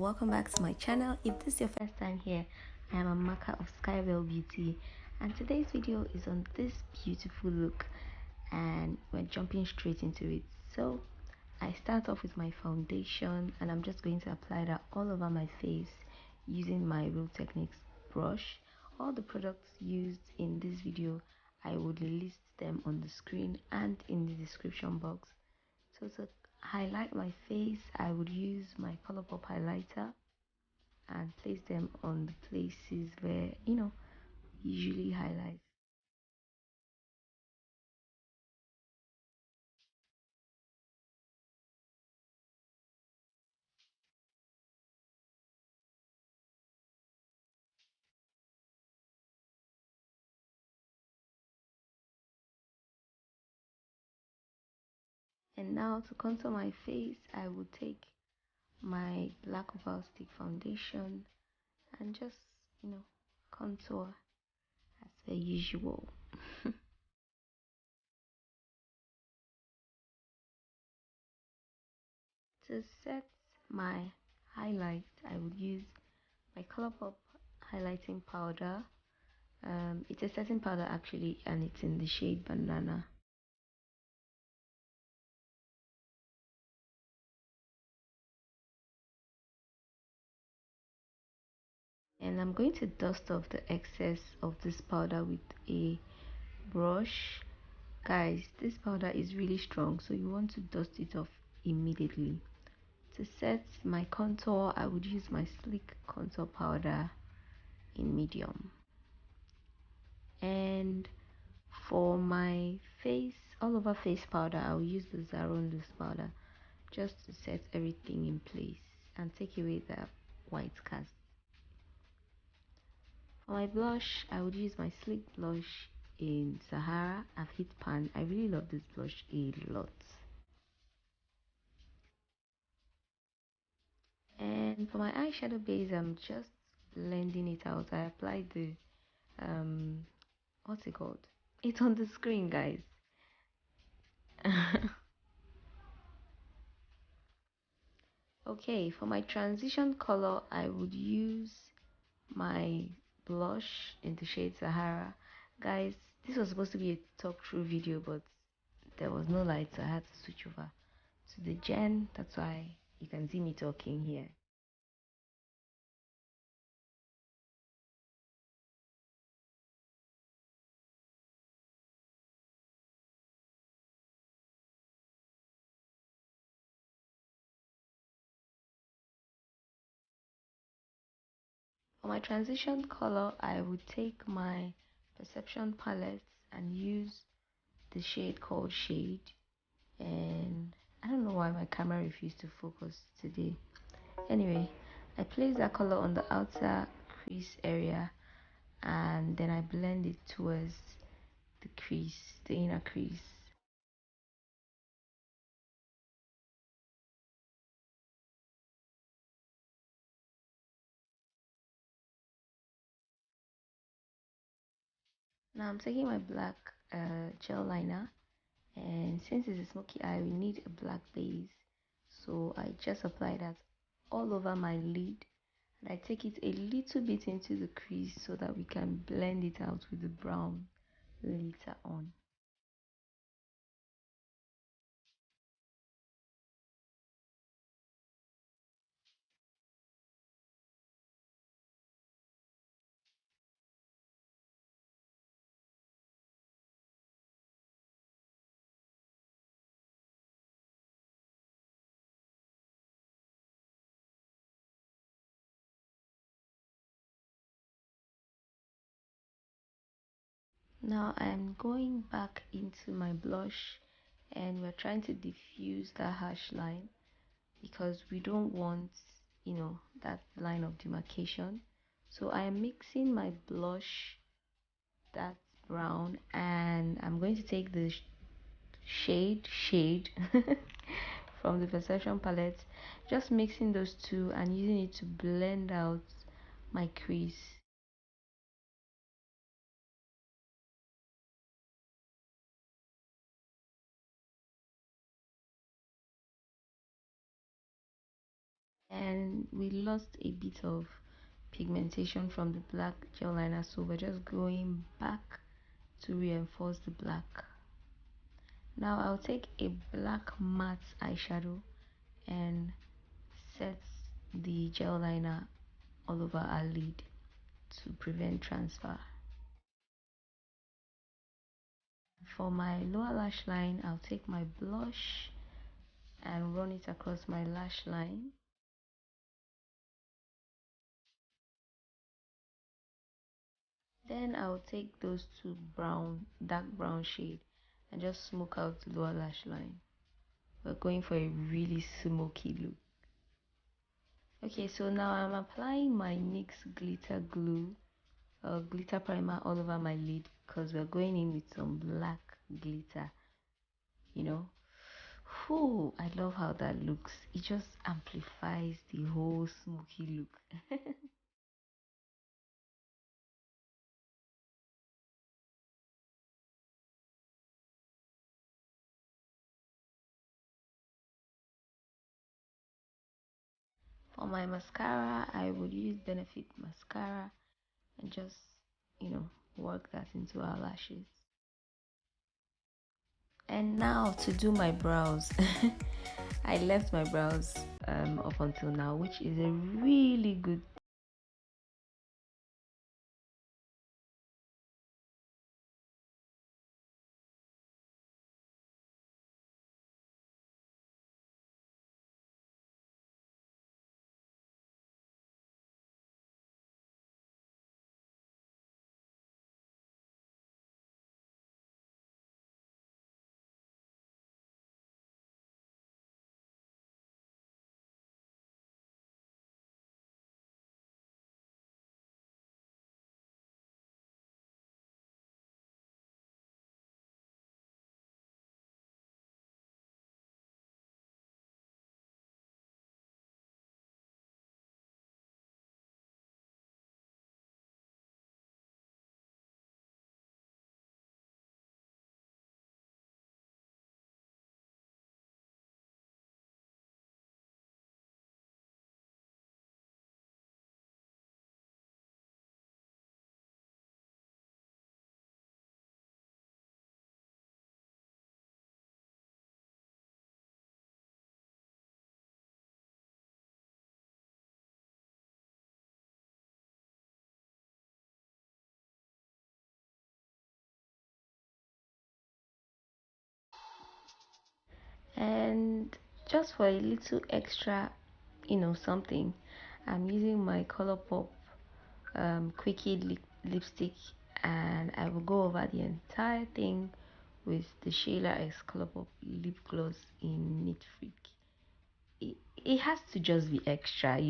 welcome back to my channel. If this is your first time here, I am Amaka of SKYBELLE Beauty, and today's video is on this beautiful look, and we're jumping straight into it. So I start off with my foundation, and I'm just going to apply that all over my face using my Real Techniques brush. All the products used in this video, I would list them on the screen and in the description box. So to highlight my face, I would use my Colourpop highlighter and place them on the places where usually highlight. And now to contour my face, I would take my black Opal stick foundation and just contour as per usual. To set my highlight, I would use my Colourpop highlighting powder. It's a setting powder actually, and it's in the shade Banana. And I'm going to dust off the excess of this powder with a brush. Guys, this powder is really strong, so you want to dust it off immediately. To set my contour, I would use my sleek contour powder in medium. And for my face, all over face powder, I will use the Serum loose powder just to set everything in place and take away the white cast. For my blush, I would use my sleek blush in Sahara. I've hit pan. I really love this blush a lot. And for my eyeshadow base, I'm just blending it out. I applied the what's it called? It's on the screen, guys. Okay, for my transition color, I would use my blush in the shade Sahara. Guys, this was supposed to be a talk through video, but there was no light, so I had to switch over to the gen. That's why you can see me talking here. For my transition color, I would take my perception palette and use the shade called Shade. And I don't know why my camera refused to focus today. Anyway, I place that color on the outer crease area, and then I blend it towards the crease, the inner crease. Now I'm taking my black gel liner, and since it's a smoky eye, we need a black base, so I just apply that all over my lid, and I take it a little bit into the crease so that we can blend it out with the brown later on. Now I'm going back into my blush, and we're trying to diffuse that harsh line because we don't want that line of demarcation. So I am mixing my blush, that's brown, and I'm going to take the shade from the perception palette, just mixing those two and using it to blend out my crease. and we lost a bit of pigmentation from the black gel liner, so we're just going back to reinforce the black. Now I'll take a black matte eyeshadow and set the gel liner all over our lid to prevent transfer. For my lower lash line, I'll take my blush and run it across my lash line. Then I'll take those two dark brown shade and just smoke out the lower lash line. We're going for a really smoky look. Okay, so now I'm applying my NYX Glitter Glitter Primer all over my lid because we're going in with some black glitter, you know. Whew, I love how that looks. It just amplifies the whole smoky look. For my mascara, I would use Benefit mascara and just, work that into our lashes. And now to do my brows. I left my brows up until now, which is a really good. And just for a little extra, something, I'm using my Colourpop quickie lipstick, and I will go over the entire thing with the SHAYLAXCOLOURPOP lip gloss in Knit Freak. It has to just be extra.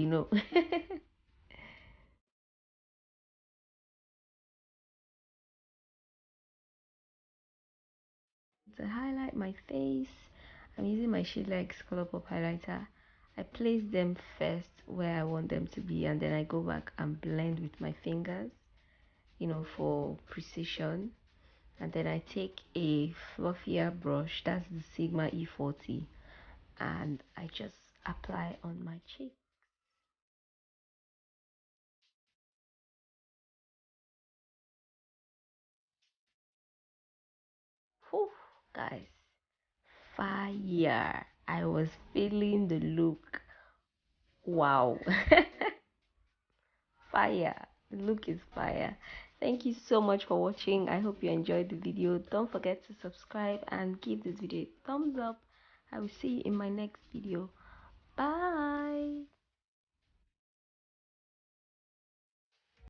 To highlight my face, I'm using my SHAYLAXCOLOURPOP highlighter. I place them first where I want them to be, and then I go back and blend with my fingers, for precision. And then I take a fluffier brush, that's the Sigma E40, and I just apply on my cheek. Whew, guys, fire! I was feeling the look. Wow. Fire. The look is fire. Thank you so much for watching. I hope you enjoyed the video. Don't forget to subscribe and give this video a thumbs up. I will see you in my next video. Bye.